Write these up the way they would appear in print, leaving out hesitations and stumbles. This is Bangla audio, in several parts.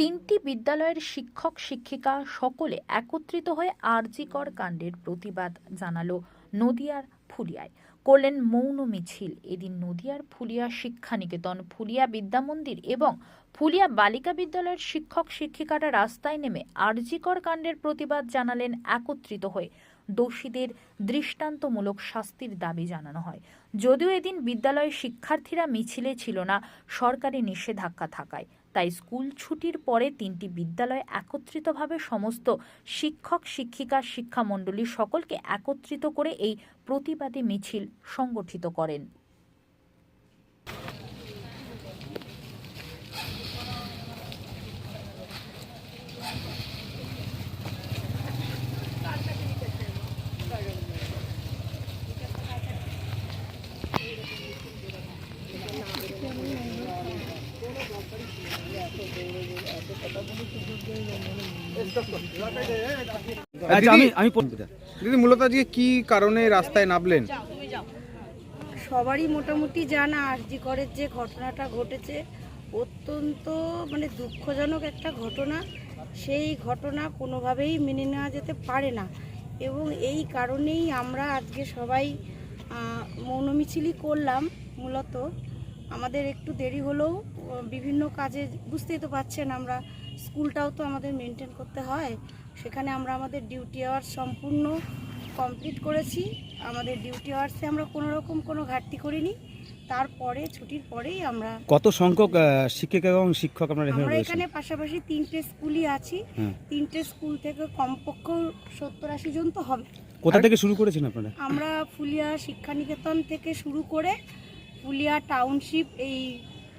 তিনটি বিদ্যালয়ের শিক্ষক শিক্ষিকা সকলে একত্রিত হয়ে আরজিকর কাণ্ডের প্রতিবাদ জানালো নদিয়ার ফুলিয়ায়। করলেন মৌন মিছিল। এদিন নদিয়ার ফুলিয়া শিক্ষানিকেতন, ফুলিয়া বিদ্যামন্দির এবং ফুলিয়া বালিকা বিদ্যালয়ের শিক্ষক শিক্ষিকারা রাস্তায় নেমে আরজিকর কাণ্ডের প্রতিবাদ জানালেন। একত্রিত হয়ে দোষীদের দৃষ্টান্তমূলক শাস্তির দাবি জানানো হয়। যদিও এদিন বিদ্যালয়ের শিক্ষার্থীরা মিছিলে ছিল না সরকারি নিষেধাজ্ঞা থাকায়, তাই স্কুল ছুটির পরে তিনটি বিদ্যালয়ে একত্রিতভাবে সমস্ত শিক্ষক শিক্ষিকা শিক্ষামণ্ডলী সকলকে একত্রিত করে এই প্রতিবাদী মিছিল সংগঠিত করেন। দিদি, মূলত আজকে কি কারণে রাস্তায় নামলেন? সবারই মোটামুটি জানা আরজি করের যে ঘটনাটা ঘটেছে অত্যন্ত দুঃখজনক একটা ঘটনা। সেই ঘটনা কোনোভাবেই মেনে নেওয়া যেতে পারে না এবং এই কারণেই আমরা আজকে সবাই মৌন মিছিলই করলাম। মূলত আমাদের একটু দেরি হলেও বিভিন্ন কাজে, বুঝতেই তো পারছেন, আমরা স্কুলটাও তো আমাদের মেনটেন করতে হয়। সেখানে আমরা আমাদের ডিউটি আওয়ার্স সম্পূর্ণ কমপ্লিট করেছি। আমাদের ডিউটি আওয়ার্সে আমরা কোনো ঘাটতি করিনি। তারপরে ছুটির পরেই আমরা কত সংখ্যক শিক্ষিকা এবং শিক্ষক আমরা এখানে পাশাপাশি তিনটে স্কুলই আছি। তিনটে স্কুল থেকে কমপক্ষে 70-80 জন তো হবে। কোথা থেকে শুরু করেছেন আপনারা? আমরা ফুলিয়া শিক্ষানিকেতন থেকে শুরু করে ফুলিয়া টাউনশিপ, এই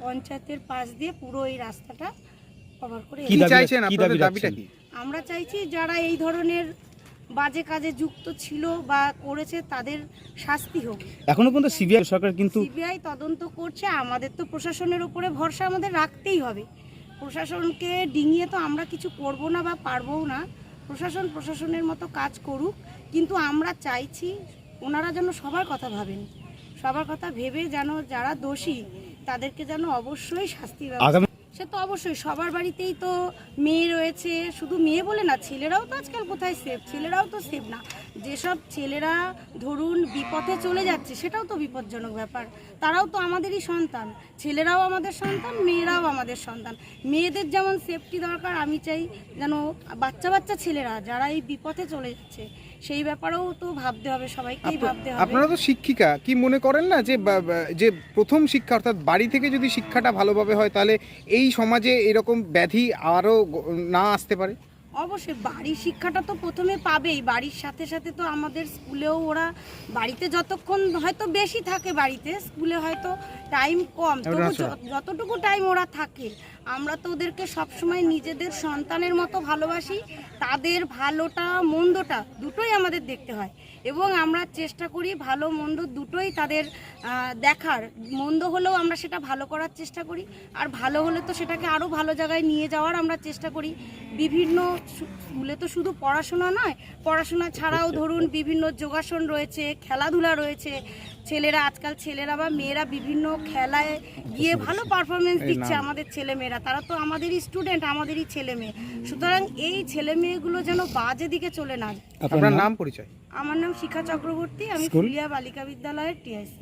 পঞ্চায়েতের পাশ দিয়ে পুরো এই রাস্তাটা কভার করে। কি চাইছেন আপনাদের দাবিটা কি? আমরা চাইছি যারা এই ধরনের বাজে কাজে যুক্ত ছিল বা করেছে তাদের শাস্তি হোক। এখনো পর্যন্ত সিবিআই সরকার কিন্তু সিবিআই তদন্ত করছে। আমাদের তো প্রশাসনের উপরে ভরসা আমাদের রাখতেই হবে। প্রশাসনকে ডিঙিয়ে তো আমরা কিছু করব না বা পারবও না। প্রশাসন প্রশাসনের মতো কাজ করুক, কিন্তু আমরা চাইছি ওনারা যেন সবার কথা ভাবেন, সবার কথা ভেবে যেন যারা দোষী তাদেরকে যেন অবশ্যই শাস্তি ব্যবস্থা। সে তো অবশ্যই সবার বাড়িতেই তো মেয়ে রয়েছে, শুধু মেয়ে বলে না, ছেলেরাও তো আজকাল কোথায় সেফ, ছেলেরাও তো সেফ না। যেসব ছেলেরা ধরুন বিপথে চলে যাচ্ছে সেটাও তো বিপজ্জনক ব্যাপার। তারাও তো আমাদেরই সন্তান, ছেলেরাও আমাদের সন্তান, মেয়েরাও আমাদের সন্তান। মেয়েদের যেমন সেফটি দরকার, আমি চাই যেন বাচ্চা ছেলেরা যারা এই বিপথে চলে যাচ্ছে সেই ব্যাপারেও তো ভাবতে হবে, সবাইকেই ভাবতে হবে। আপনারা তো শিক্ষিকা, কি মনে করেন না যে প্রথম শিক্ষা অর্থাৎ বাড়ি থেকে যদি শিক্ষাটা ভালোভাবে হয় তাহলে এই সমাজে এরকম ব্যাধি আরও না আসতে পারে? অবশ্যই বাড়ির শিক্ষাটা তো প্রথমে পাবেই। বাড়ির সাথে সাথে তো আমাদের স্কুলেও ওরা বাড়িতে যতক্ষণ হয়তো বেশি থাকে, বাড়িতে স্কুলে হয়তো টাইম কম, তবু যতটুকু টাইম ওরা থাকে আমরা তো ওদেরকে সবসময় নিজেদের সন্তানের মতো ভালোবাসি। তাদের ভালোটা মন্দটা দুটোই আমাদের দেখতে হয় এবং আমরা চেষ্টা করি ভালো মন্দ দুটোই তাদের দেখার। মন্দ হলেও আমরা সেটা ভালো করার চেষ্টা করি, আর ভালো হলে তো সেটাকে আরও ভালো জায়গায় নিয়ে যাওয়ার আমরা চেষ্টা করি। বিভিন্ন স্কুলে তো শুধু পড়াশোনা নয়, পড়াশোনা ছাড়াও ধরুন বিভিন্ন যোগাসন রয়েছে, খেলাধুলা রয়েছে। আজকাল ছেলেরা বা মেয়েরা বিভিন্ন খেলায় গিয়ে ভালো পারফরমেন্স দিচ্ছে। আমাদের ছেলে মেয়েরা তারা তো আমাদেরই স্টুডেন্ট, আমাদেরই ছেলে মেয়ে। সুতরাং এই ছেলে মেয়েগুলো যেন বাজে দিকে চলে না যায়। আপনার নাম পরিচয়? আমার নাম শিখা চক্রবর্তী, আমি ফুলিয়া বালিকা বিদ্যালয়ের টিআইসি।